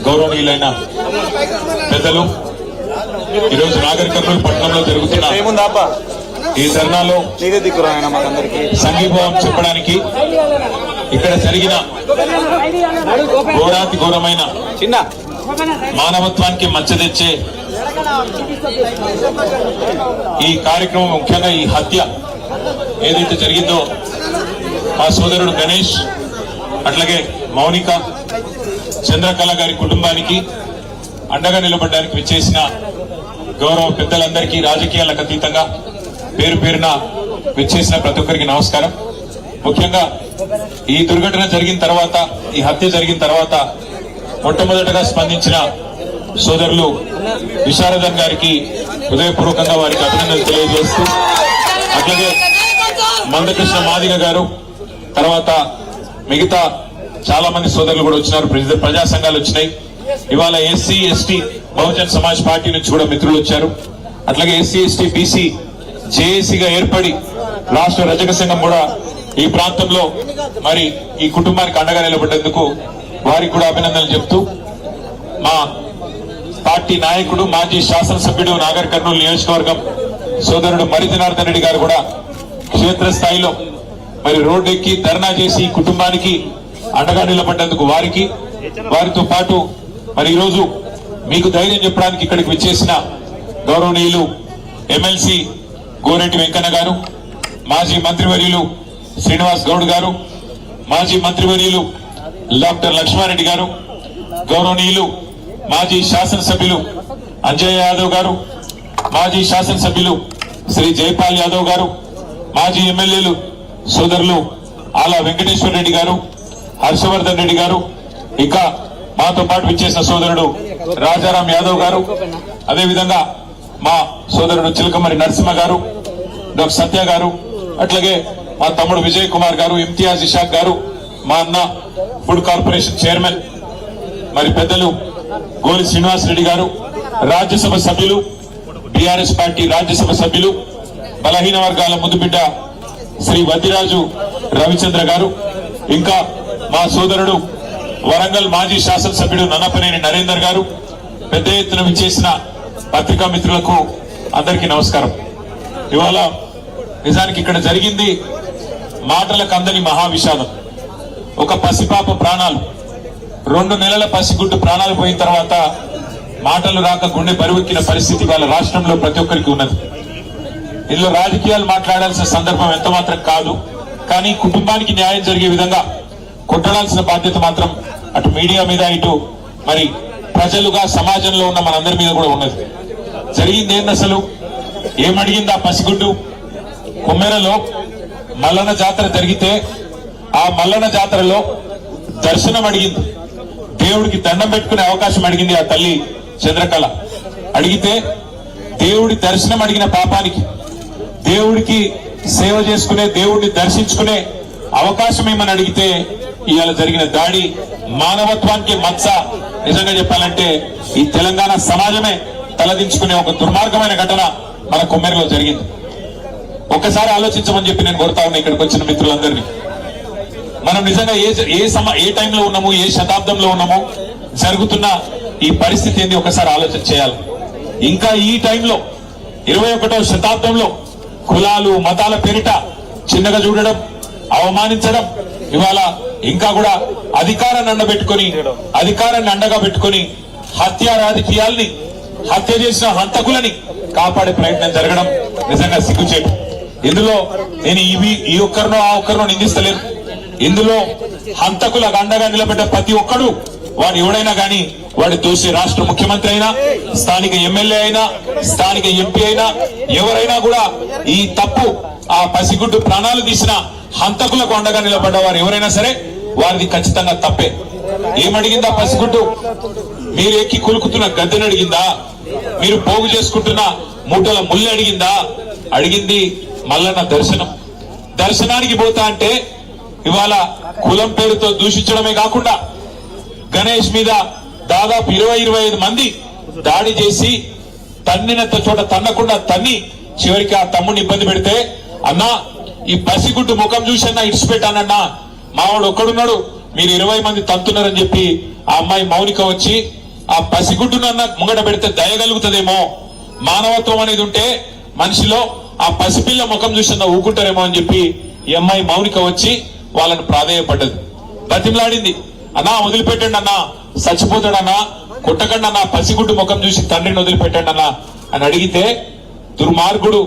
గౌరవనీయులైన పెద్దలు ఈరోజు నాగర్ కర్నూలు పట్టణంలో జరుగుతున్న ఈ ధర్నాలో సంఘీభావం చెప్పడానికి ఇక్కడ జరిగిన ఘోరాతి ఘోరమైన మానవత్వానికి మచ్చ తెచ్చే ఈ కార్యక్రమం, ముఖ్యంగా ఈ హత్య ఏదైతే జరిగిందో మా సోదరుడు గణేష్ అట్లాగే మౌనిక చంద్రకళ గారి కుటుంబానికి అండగా నిలబడడానికి విచ్చేసిన గౌరవ పెద్దలందరికీ, రాజకీయాలకు అతీతంగా పేరు పేరున విచ్చేసిన ప్రతి ఒక్కరికి నమస్కారం. ముఖ్యంగా ఈ దుర్ఘటన జరిగిన తర్వాత, ఈ హత్య జరిగిన తర్వాత మొట్టమొదటగా స్పందించిన సోదరులు విశారదన్ గారికి హృదయపూర్వకంగా వారికి అభినందనలు తెలియజేస్తూ, అట్లాగే మందకృష్ణ మాదిగ గారు, తర్వాత మిగతా చాలా మంది సోదరులు కూడా వచ్చినారు, ప్రజా సంఘాలు వచ్చినాయి. ఇవాళ SC ST Bahujan Samaj party నుంచి కూడా మిత్రులు వచ్చారు. అట్లాగే ఎస్సీ ఎస్టీ బీసీ జేఏసీగా ఏర్పడి రాష్ట్ర రజక సంఘం కూడా ఈ ప్రాంతంలో మరి ఈ కుటుంబానికి అండగా నిలబడ్డందుకు వారికి కూడా అభినందనలు చెప్తూ, మా పార్టీ నాయకుడు మాజీ శాసనసభ్యుడు నాగర్ కర్నూలు నియోజకవర్గం సోదరుడు మరి జనార్దన్ రెడ్డి గారు కూడా క్షేత్రస్థాయిలో మరి రోడ్డెక్కి ధర్నా చేసి ఈ కుటుంబానికి అండగా నిలబడ్డందుకు వారితో పాటు మరి ఈరోజు మీకు ధైర్యం చెప్పడానికి ఇక్కడికి విచ్చేసిన గౌరవనీయులు ఎమ్మెల్సీ గోరెడ్డి వెంకన్న గారు, మాజీ మంత్రివర్యులు శ్రీనివాస్ గౌడ్ గారు, మాజీ మంత్రివర్యులు డాక్టర్ లక్ష్మారెడ్డి గారు, గౌరవనీయులు మాజీ శాసనసభ్యులు అంజయ్ యాదవ్ గారు, మాజీ శాసనసభ్యులు శ్రీ జైపాల్ యాదవ్ గారు, మాజీ ఎమ్మెల్యేలు సోదరులు ఆలా వెంకటేశ్వర రెడ్డి గారు, హర్షవర్ధన్ రెడ్డి గారు, ఇంకా మాతో పాటు విచ్చేసిన సోదరుడు రాజారాం యాదవ్ గారు, అదేవిధంగా మా సోదరుడు చిలకమరి నరసింహ గారు, డాక్టర్ సత్య గారు, అట్లాగే మా తమ్ముడు విజయ్ కుమార్ గారు, ఇమ్తియాజ్ ఇషాక్ గారు, మా అన్న ఫుడ్ కార్పొరేషన్ చైర్మన్ మరి పెద్దలు గోలి శ్రీనివాస్ రెడ్డి గారు, రాజ్యసభ సభ్యులు, బీఆర్ఎస్ పార్టీ రాజ్యసభ సభ్యులు, బలహీన వర్గాల ముద్దుబిడ్డ శ్రీ వద్దిరాజు రవిచంద్ర గారు, ఇంకా మా సోదరుడు వరంగల్ మాజీ శాసనసభ్యుడు నన్నపనేని నరేందర్ గారు, పెద్ద ఎత్తున విచ్చేసిన పత్రికా మిత్రులకు అందరికీ నమస్కారం. ఇవాళ నిజానికి ఇక్కడ జరిగింది మాటలకు అందని మహావిషాదం. ఒక పసిపాప ప్రాణాలు, 2 నెలల పసిగుడ్డు ప్రాణాలు పోయిన తర్వాత మాటలు రాక గుండె బరువెక్కిన పరిస్థితి వాళ్ళ రాష్ట్రంలో ప్రతి ఒక్కరికి ఉన్నది. ఇందులో రాజకీయాలు మాట్లాడాల్సిన సందర్భం ఎంత మాత్రం కాదు, కానీ కుటుంబానికి న్యాయం జరిగే విధంగా కొట్టడాల్సిన బాధ్యత మాత్రం అటు మీడియా మీద, ఇటు మరి ప్రజలుగా సమాజంలో ఉన్న మనందరి మీద కూడా ఉన్నది. జరిగింది ఏంది అసలు, ఏమడిగింది ఆ పసిగుడ్డు? కుమ్మెరలో మల్లన్న జాతర జరిగితే ఆ మల్లన్న జాతరలో దర్శనం అడిగింది, దేవుడికి దండం పెట్టుకునే అవకాశం అడిగింది ఆ తల్లి చంద్రకళ. అడిగితే దేవుడి దర్శనం అడిగిన పాపానికి, దేవుడికి సేవ చేసుకునే, దేవుడిని దర్శించుకునే అవకాశం ఏమని అడిగితే ఇవాళ జరిగిన దాడి మానవత్వానికి మచ్చ. నిజంగా చెప్పాలంటే ఈ తెలంగాణ సమాజమే తలదించుకునే ఒక దుర్మార్గమైన ఘటన మన కొమ్మెరలో జరిగింది. ఒక్కసారి ఆలోచించమని చెప్పి నేను కోరుతా ఉన్నా ఇక్కడికి వచ్చిన మిత్రులందరినీ. మనం నిజంగా ఏ టైంలో ఉన్నాము, ఏ శతాబ్దంలో ఉన్నాము, జరుగుతున్న ఈ పరిస్థితి ఏంది ఒకసారి ఆలోచన చేయాలి. ఇంకా ఈ టైంలో 21వ శతాబ్దంలో కులాలు మతాల పేరిట చిన్నగా చూడడం, అవమానించడం, ఇవాళ ఇంకా కూడా అధికారాన్ని అండగా పెట్టుకొని హత్య రాజకీయాల్ని, హత్య చేసిన హంతకులని కాపాడే ప్రయత్నం జరగడం నిజంగా సిగ్గుచేటు. ఇందులో నేను ఈ ఒక్కరినో ఆ ఒక్కరినో నిందిస్తలేను. ఇందులో హంతకులకు అండగా నిలబడ్డ ప్రతి ఒక్కడు, వాడు ఎవడైనా గాని, వాడి దోషి రాష్ట్ర ముఖ్యమంత్రి అయినా, స్థానిక ఎమ్మెల్యే అయినా, స్థానిక ఎంపీ అయినా, ఎవరైనా కూడా ఈ తప్పు, ఆ పసిగుడ్డు ప్రాణాలు తీసిన హంతకులకు అండగా నిలబడ్డ వారు ఎవరైనా సరే వారిది ఖచ్చితంగా తప్పే. ఏమడిగిందా పసిగుడ్డు? మీరు ఎక్కి కొలుకుతున్న గద్దెని అడిగిందా? మీరు పోగు చేసుకుంటున్న మూటల ముళ్ళు అడిగిందా? అడిగింది మల్లన్న దర్శనానికి పోతా అంటే ఇవాళ కులం పేరుతో దూషించడమే కాకుండా గణేష్ మీద దాదాపు 20-25 మంది దాడి చేసి తన్నినంత చోట తన్నకుండా తన్ని చివరికి ఆ తమ్ముడిని ఇబ్బంది పెడితే, అన్నా ఈ పసిగుడ్డు ముఖం చూసన్నా ఇడిచిపెట్టానన్నా, మావాడు ఒక్కడున్నాడు, మీరు 20 మంది తంతున్నారని చెప్పి ఆ అమ్మాయి మౌనిక వచ్చి ఆ పసిగుడ్డునన్న ముంగట పెడితే దయగలుగుతుందేమో, మానవత్వం అనేది ఉంటే మనిషిలో ఆ పసిపిల్ల ముఖం చూసిన ఊకుంటారేమో అని చెప్పి ఈ అమ్మాయి మౌనిక వచ్చి వాళ్ళని ప్రాధేయపడ్డది, బతిమలాడింది. అన్నా వదిలిపెట్టండి అన్నా, చచ్చిపోతాడన్నా, కొట్టకండి అన్నా, పసిగుడ్డు ముఖం చూసి తండ్రిని వదిలిపెట్టండి అన్నా అని అడిగితే దుర్మార్గుడు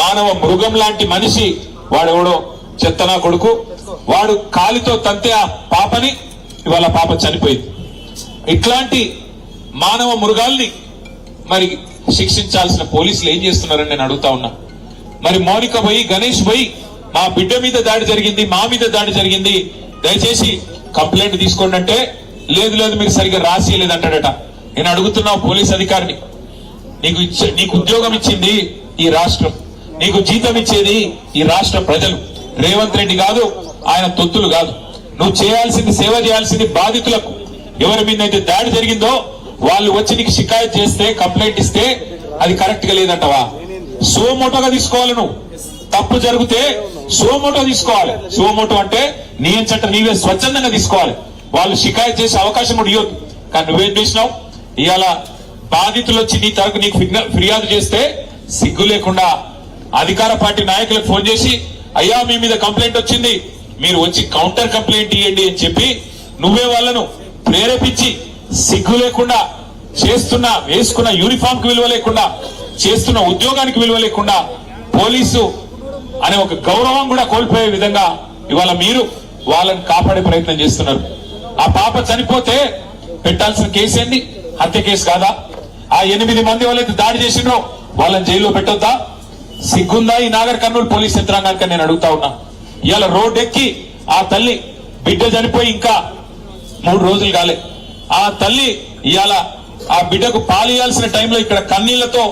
మానవ మృగం లాంటి మనిషి వాడెవడో చెత్తనా కొడుకు, వాడు కాలితో తంతే ఆ పాపని ఇవాళ పాప చనిపోయింది. ఇట్లాంటి మానవ మృగాల్ని మరి శిక్షించాల్సిన పోలీసులు ఏం చేస్తున్నారని నేను అడుగుతా ఉన్నా. మరి మౌనిక పోయి గణేష్ పోయి మా బిడ్డ మీద దాడి జరిగింది, మా మీద దాడి జరిగింది, దయచేసి కంప్లైంట్ తీసుకోండి అంటే లేదు లేదు మీరు సరిగ్గా రాసియలేదంటాడట. నేను అడుగుతున్నా పోలీస్ అధికారిని, నీకు ఉద్యోగం ఇచ్చింది ఈ రాష్ట్రం, నీకు జీతం ఇచ్చేది ఈ రాష్ట్ర ప్రజలు, రేవంత్ రెడ్డి కాదు, ఆయన తొత్తులు కాదు. నువ్వు చేయాల్సింది సేవ చేయాల్సింది బాధితులకు. ఎవరి మీద అయితే దాడి జరిగిందో వాళ్ళు వచ్చి నీకు షికాయత్ చేస్తే, కంప్లైంట్ ఇస్తే అది కరెక్ట్ గా లేదంటవా? సోమోటోగా తీసుకోవాలి. నువ్వు తప్పు జరిగితే సోమోటో తీసుకోవాలి. సోమోటో అంటే నీయంచట నీవే స్వచ్ఛందంగా తీసుకోవాలి. వాళ్ళు షికాయత్ చేసే అవకాశం కూడా ఇవ్వద్దు. కానీ నువ్వేం చేసినావు? ఇవాళ బాధితులు వచ్చి నీ తరపు నీకు ఫిర్యాదు చేస్తే సిగ్గు లేకుండా అధికార పార్టీ నాయకులకు ఫోన్ చేసి అయ్యా మీ మీద కంప్లైంట్ వచ్చింది, మీరు వచ్చి కౌంటర్ కంప్లైంట్ ఇవ్వండి అని చెప్పి నువ్వే వాళ్ళను ప్రేరేపించి సిగ్గు లేకుండా చేస్తున్న వేసుకున్న యూనిఫామ్ కి విలువ లేకుండా, చేస్తున్న ఉద్యోగానికి విలువ లేకుండా, పోలీసు అనే ఒక గౌరవం కూడా కోల్పోయే విధంగా ఇవాళ మీరు వాళ్ళని కాపాడే ప్రయత్నం చేస్తున్నారు. ఆ పాప చనిపోతే పెట్టాల్సిన కేసు ఏంది? హత్య కేసు కాదా? ఆ 8 మంది వాళ్ళైతే దాడి చేసిండ్రో వాళ్ళని జైల్లో పెట్టొద్దా? సిగ్గుందా ఈ నాగర్ కర్నూలు పోలీస్ యంత్రాంగానికి నేను అడుగుతా ఉన్నా. ఇవాళ రోడ్ ఎక్కి ఆ తల్లి బిడ్డ చనిపోయి ఇంకా 3 రోజులు కాలే, ఆ తల్లి ఇవాళ ఆ బిడ్డకు పాలియాల్సిన టైంలో ఇక్కడ కన్నీళ్లతో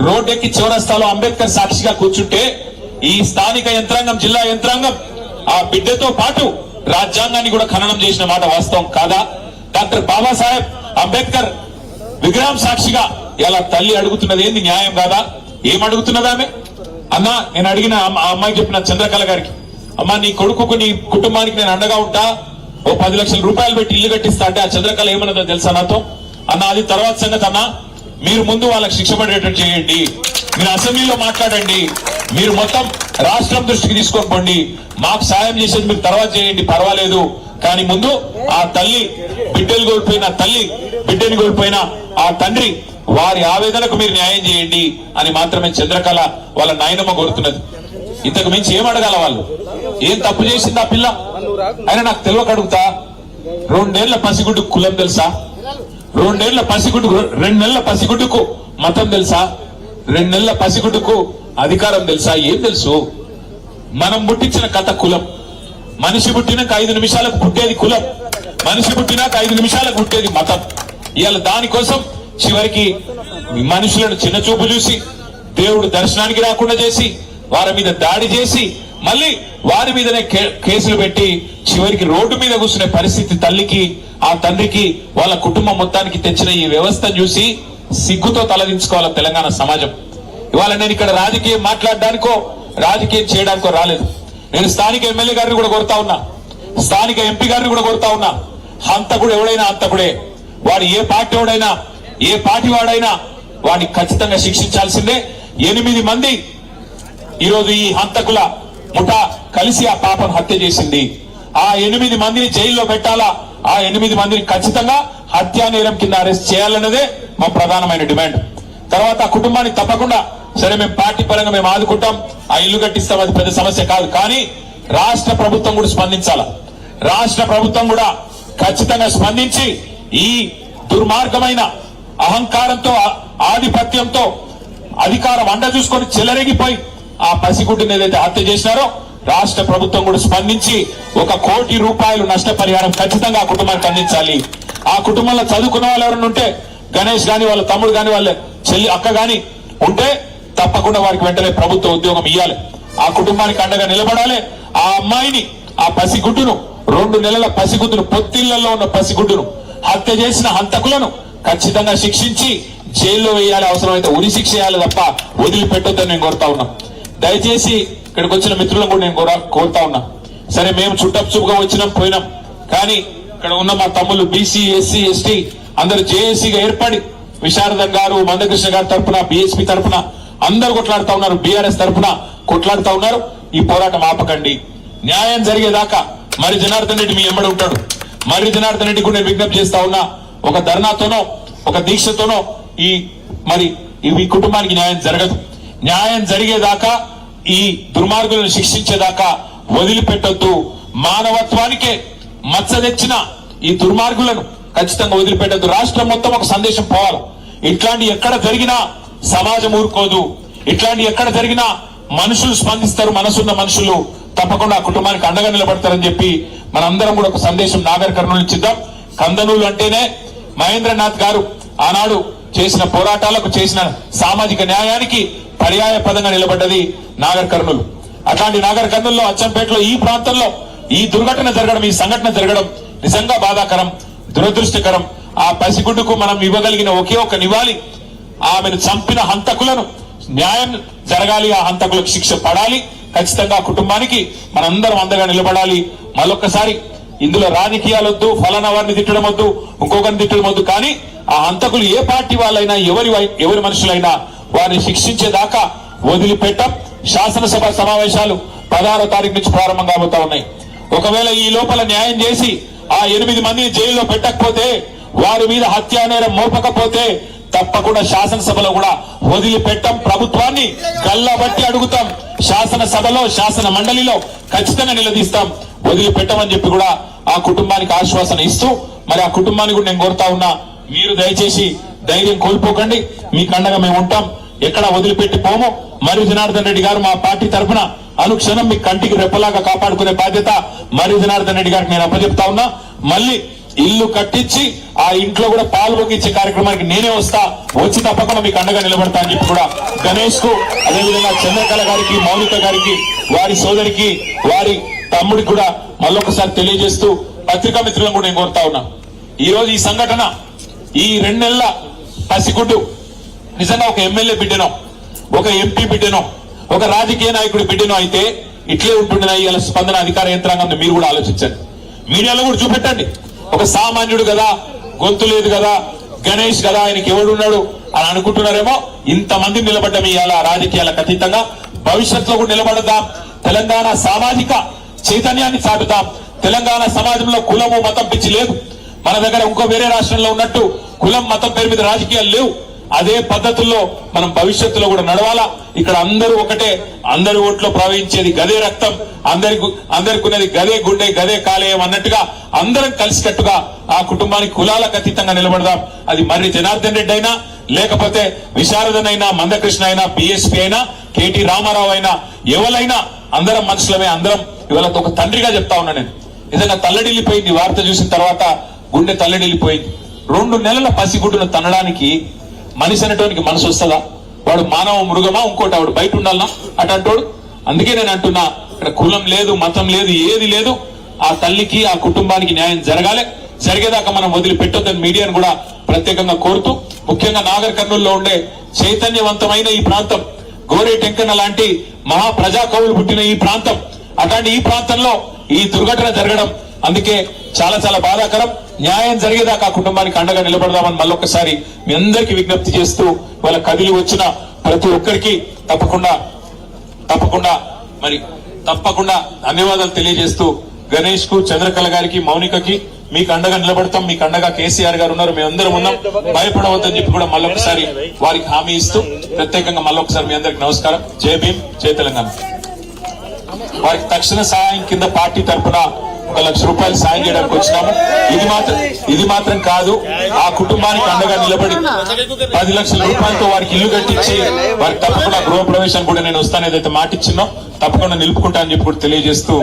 రోడ్డెక్కి చౌరస్తాలో అంబేద్కర్ సాక్షిగా కూర్చుంటే ఈ స్థానిక యంత్రాంగం, జిల్లా యంత్రాంగం ఆ బిడ్డతో పాటు రాజ్యాంగాన్ని కూడా ఖననం చేసిన మాట వాస్తవం కాదా? డాక్టర్ బాబాసాహెబ్ అంబేద్కర్ విగ్రహం సాక్షిగా ఇలా తల్లి అడుగుతున్నది ఏంది? న్యాయం కాదా? ఏం అడుగుతున్నది ఆమె? అన్నా నేను అడిగిన ఆ అమ్మాయి చెప్పిన చంద్రకళ గారికి, అమ్మా నీ కొడుకు నీ కుటుంబానికి నేను అండగా ఉంటా, ఓ 10 లక్షల రూపాయలు పెట్టి ఇల్లు కట్టిస్తా అంటే ఆ చంద్రకళ ఏమన్నదో తెలుసా నాతో? అన్న అది తర్వాత సంగతి అన్నా, మీరు ముందు వాళ్ళకి శిక్ష పడేటట్టు చేయండి, మీరు అసెంబ్లీలో మాట్లాడండి, మీరు మొత్తం రాష్ట్రం దృష్టికి తీసుకొని పోండి, మాకు సాయం చేసేది మీరు తర్వాత చేయండి పర్వాలేదు, కానీ ముందు ఆ తల్లి బిడ్డలు కోల్పోయిన తల్లి బిడ్డని కోల్పోయిన ఆ తండ్రి వారి ఆవేదనకు మీరు న్యాయం చేయండి అని మాత్రమే చంద్రకళ వాళ్ళ నాయనమ్మ కోరుతున్నది. ఇంతకు మించి ఏం అడగాల? వాళ్ళు ఏం తప్పు చేసింది ఆ పిల్ల? అయినా నాకు తెలియక అడుగుతా, 2 ఏళ్ల పసిగుడ్డు కులం తెలుసా? 2 ఏళ్ల పసిగుడ్డు, 2 నెలల పసిగుడ్డుకు మతం తెలుసా? 2 నెలల పసిగుడ్డుకు అధికారం తెలుసా? ఏం తెలుసు? మనం పుట్టించిన కథ కులం. మనిషి పుట్టినాక 5 నిమిషాలకు పుట్టేది కులం, మనిషి పుట్టినాక 5 నిమిషాలకు పుట్టేది మతం. ఇవాళ దానికోసం చివరికి మనుషులను చిన్న చూపు చూసి, దేవుడు దర్శనానికి రాకుండా చేసి, వారి మీద దాడి చేసి, మళ్ళీ వారి మీదనే కేసులు పెట్టి చివరికి రోడ్డు మీద కూర్చునే పరిస్థితి తల్లికి, ఆ తండ్రికి, వాళ్ళ కుటుంబం మొత్తానికి తెచ్చిన ఈ వ్యవస్థను చూసి సిగ్గుతో తలదించుకోవాలి తెలంగాణ సమాజం. ఇవాళ నేను ఇక్కడ రాజకీయం మాట్లాడడానికో రాజకీయం చేయడానికో రాలేదు. నేను స్థానిక ఎమ్మెల్యే గారిని కూడా కోరుతా ఉన్నా, స్థానిక ఎంపీ గారిని కూడా కోరుతా ఉన్నా, హంతకుడు ఎవడైనా హంతకుడే, వాడు ఏ పార్టీ వాడైనా, ఏ పార్టీ వాడైనా వాడిని ఖచ్చితంగా శిక్షించాల్సిందే. 8 మంది ఈరోజు ఈ హంతకుల ముఠా కలిసి ఆ పాపను హత్య చేసింది. ఆ 8 మందిని జైల్లో పెట్టాలా, ఆ 8 మందిని ఖచ్చితంగా హత్యా నేరం కింద అరెస్ట్ చేయాలన్నదే మా ప్రధానమైన డిమాండ్. తర్వాత ఆ కుటుంబాన్ని తప్పకుండా సరే మేము పార్టీ పరంగా మేము ఆదుకుంటాం, ఆ ఇల్లు కట్టిస్తాం, అది పెద్ద సమస్య కాదు, కానీ రాష్ట్ర ప్రభుత్వం కూడా స్పందించాల. రాష్ట్ర ప్రభుత్వం కూడా ఖచ్చితంగా స్పందించి ఈ దుర్మార్గమైన అహంకారంతో, ఆధిపత్యంతో, అధికారం అండ చూసుకొని చెలరేగిపోయి ఆ పసిగుడ్డుని ఏదైతే హత్య చేసినారో రాష్ట్ర ప్రభుత్వం కూడా స్పందించి 1 కోటి రూపాయలు నష్టపరిహారం ఖచ్చితంగా ఆ కుటుంబానికి అందించాలి. ఆ కుటుంబంలో చదువుకున్న వాళ్ళు ఎవరైనా ఉంటే, గణేష్ గాని వాళ్ళ తమ్ముడు గాని వాళ్ళ చెల్లి అక్క గాని ఉంటే తప్పకుండా వారికి వెంటనే ప్రభుత్వ ఉద్యోగం ఇవ్వాలి. ఆ కుటుంబానికి అండగా నిలబడాలి. ఆ అమ్మాయిని, ఆ పసిగుడ్డును, 2 నెలల పసిగుడ్డును, పొత్తిళ్లలో ఉన్న పసిగుడ్డును హత్య చేసిన హంతకులను ఖచ్చితంగా శిక్షించి జైల్లో వేయాలి, అవసరమైతే ఉరి శిక్ష వేయాలి తప్ప వదిలిపెట్టొద్దని నేను కోరుతా ఉన్నా. దయచేసి ఇక్కడికి వచ్చిన మిత్రులను కూడా నేను కోరుతా ఉన్నా. సరే మేము చుట్టపుచుపుగా వచ్చినాం పోయినాం, కానీ ఇక్కడ ఉన్న మా తమ్ముళ్ళు బీసీ ఎస్సీ ఎస్టీ అందరు జేఏసీగా ఏర్పడి విశారద గారు మందకృష్ణ గారి తరఫున బీఎస్పీ తరఫున అందరు కొట్లాడుతా ఉన్నారు, బీఆర్ఎస్ తరఫున కొట్లాడుతా ఉన్నారు. ఈ పోరాటం ఆపకండి. న్యాయం జరిగేదాకా మరి జనార్దన్ రెడ్డి మీ ఎమ్మడి ఉంటాడు. మరి జనార్దన్ రెడ్డి కూడా నేను విజ్ఞప్తి చేస్తా ఉన్నా, ఒక ధర్నాతోనో ఒక దీక్షతోనో ఈ కుటుంబానికి న్యాయం జరగదు. న్యాయం జరిగేదాకా ఈ దుర్మార్గులను శిక్షించేదాకా వదిలిపెట్టొద్దు. మానవత్వానికే మచ్చ తెచ్చిన ఈ దుర్మార్గులను ఖచ్చితంగా వదిలిపెట్టద్దు. రాష్ట్రం మొత్తం ఒక సందేశం పోవాలి. ఇట్లాంటి ఎక్కడ జరిగినా సమాజం ఊరుకోదు. ఇట్లాంటి ఎక్కడ జరిగినా మనుషులు స్పందిస్తారు. మనసున్న మనుషులు తప్పకుండా ఆ కుటుంబానికి అండగా నిలబడతారని చెప్పి మనందరం కూడా ఒక సందేశం నాగర్ కర్నూలు ఇచ్చిద్దాం. కందనూలు అంటేనే మహేంద్రనాథ్ గారు ఆనాడు చేసిన పోరాటాలకు, చేసిన సామాజిక న్యాయానికి పర్యాయ పదంగా నిలబడ్డది నాగర్ కర్నూలు. అట్లాంటి నాగర్ కర్నూలులో అచ్చంపేటలో ఈ ప్రాంతంలో ఈ దుర్ఘటన జరగడం, ఈ సంఘటన జరగడం నిజంగా బాధాకరం, దురదృష్టకరం. ఆ పసిగుడ్డుకు మనం ఇవ్వగలిగిన ఒకే ఒక నివాళి, ఆమెను చంపిన హంతకులను న్యాయం జరగాలి, ఆ హంతకులకు శిక్ష పడాలి. ఖచ్చితంగా ఆ కుటుంబానికి మనందరం అండగా నిలబడాలి. మళ్ళొక్కసారి ఇందులో రాజకీయాలొద్దు, ఫలానా వారిని తిట్టడం వద్దు, ఇంకొకరిని తిట్టడం వద్దు. కానీ ఆ హంతకులు ఏ పార్టీ వాళ్ళైనా, ఎవరి మనుషులైనా వారిని శిక్షించేదాకా వదిలిపెట్టం. శాసనసభ సమావేశాలు 16వ తారీఖు నుంచి ప్రారంభం కాబోతా ఉన్నాయి. ఒకవేళ ఈ లోపల న్యాయం చేసి ఆ 8 మందిని జైల్లో పెట్టకపోతే, వారి మీద హత్యా నేరం మోపకపోతే తప్పకుండా శాసనసభలో కూడా వదిలిపెట్టం. ప్రభుత్వాన్ని గల్లబట్టి అడుగుతాం. శాసనసభలో, శాసన మండలిలో ఖచ్చితంగా నిలదీస్తాం. వదిలిపెట్టమని చెప్పి కూడా ఆ కుటుంబానికి ఆశ్వాసన ఇస్తూ, మరి ఆ కుటుంబాన్ని కూడా నేను కోరుతా ఉన్నా, మీరు దయచేసి ధైర్యం కోల్పోకండి. మీకు అండగా మేము ఉంటాం. ఎక్కడ వదిలిపెట్టి పోము. మరి జనార్దన్ రెడ్డి గారు మా పార్టీ తరఫున అనుక్షణం మీ కంటికి రెప్పలాగా కాపాడుకునే బాధ్యత మరి జనార్దన్ రెడ్డి గారికి నేను అప్పచెప్తా ఉన్నా. మళ్ళీ ఇల్లు కట్టించి ఆ ఇంట్లో కూడా పాలు పొంగించే కార్యక్రమానికి నేనే వస్తా. వచ్చి తప్పకుండా మీకు అండగా నిలబడతా అని చెప్పి కూడా గణేష్ కు, అదేవిధంగా చంద్రకళ గారికి, మౌనిక గారికి, వారి సోదరికి, వారి తమ్ముడికి కూడా మళ్ళొకసారి తెలియజేస్తూ పత్రికా మిత్రులను కూడా నేను కోరుతా ఉన్నా. ఈ రోజు ఈ సంఘటన, ఈ 2 నెలల పసిగుడ్డు నిజంగా ఒక ఎమ్మెల్యే బిడ్డనో, ఒక ఎంపీ బిడ్డనో, ఒక రాజకీయ నాయకుడి బిడ్డనో అయితే ఇట్లే ఉంటుండే ఇవాళ స్పందన అధికార యంత్రాంగం. మీరు కూడా ఆలోచించండి, మీడియాలో కూడా చూపెట్టండి. ఒక సామాన్యుడు కదా, గొంతు లేదు కదా, గణేష్ కదా, ఆయనకి ఎవడున్నాడు అని అనుకుంటున్నారేమో. ఇంతమంది నిలబడ్డం ఇవాళ రాజకీయాలకు అతీతంగా భవిష్యత్తులో కూడా నిలబడదాం. తెలంగాణ సామాజిక చైతన్యాన్ని చాటుదాం. తెలంగాణ సమాజంలో కులము మతం పిచ్చి లేదు. మన దగ్గర ఇంకో వేరే రాష్ట్రంలో ఉన్నట్టు కులం మతం పేరు మీద రాజకీయాలు లేవు. అదే పద్ధతుల్లో మనం భవిష్యత్తులో కూడా నడవాలా. ఇక్కడ అందరూ ఒకటే, అందరి ఓట్లో ప్రవహించేది గదే రక్తం, అందరికి ఉన్నది గదే గుండె, గదే కాలేయం అన్నట్టుగా అందరం కలిసికట్టుగా ఆ కుటుంబానికి కులాలకు అతీతంగా నిలబడదాం. అది మరి జనార్దన్ రెడ్డి అయినా, లేకపోతే విశారదన్ అయినా, మందకృష్ణ అయినా, బీఎస్పీ అయినా, కేటీ రామారావు అయినా, ఎవరైనా అందరం మనుషులమే. అందరం ఇవాళ ఒక తండ్రిగా చెప్తా ఉన్నా నేను. నిజంగా తల్లడిల్లిపోయింది వార్త చూసిన తర్వాత, గుండె తల్లడిల్లిపోయింది. 2 నెలల పసిగుడ్డును తనడానికి మనిషి అనేటానికి మనసు వస్తుందా? వాడు మానవ మృగమా? ఇంకోటి ఆవిడ బయట ఉండాలనా అటంటోడు? అందుకే నేను అంటున్నా, ఇక్కడ కులం లేదు, మతం లేదు, ఏది లేదు. ఆ తల్లికి, ఆ కుటుంబానికి న్యాయం జరగాలి. జరిగేదాకా మనం వదిలిపెట్టొద్దని మీడియాను కూడా ప్రత్యేకంగా కోరుతూ, ముఖ్యంగా నాగర్ కర్నూలులో ఉండే చైతన్యవంతమైన ఈ ప్రాంతం, గోరే టెంకన్న లాంటి మహా ప్రజా కవులు పుట్టిన ఈ ప్రాంతం, అట్లాంటి ఈ ప్రాంతంలో ఈ దుర్ఘటన జరగడం అందుకే చాలా చాలా బాధాకరం. న్యాయం జరిగేదాకా ఆ కుటుంబానికి అండగా నిలబడదామని మళ్ళొకసారి మీ అందరికీ విజ్ఞప్తి చేస్తూ, వాళ్ళ కదిలి వచ్చిన ప్రతి ఒక్కరికి తప్పకుండా ధన్యవాదాలు తెలియజేస్తూ, గణేష్ కు, చంద్రకళ గారికి, మౌనికకి మీకు అండగా నిలబడతాం. మీకు అండగా కేసీఆర్ గారు ఉన్నారు, మేమందరం ఉన్నాం, భయపడవద్దని చెప్పి కూడా మళ్ళొకసారి వారికి హామీ ఇస్తూ, ప్రత్యేకంగా మళ్ళొకసారి మీ అందరికి నమస్కారం. జై భీమ్, జై తెలంగాణ. వారికి తక్షణ సహాయం కింద పార్టీ తరఫున 1 లక్ష రూపాయలు సాయం చేయడానికి వచ్చినాము. ఇది మాత్రం కాదు, ఆ కుటుంబానికి అండగా నిలబడి 10 లక్షల రూపాయలతో వారికి ఇల్లు కట్టించి వారికి తప్పకుండా గృహ ప్రవేశానికి కూడా నేను వస్తాను, ఏదైతే మాట ఇచ్చినో తప్పకుండా నిలుపుకుంటా అని చెప్పి కూడా తెలియజేస్తూ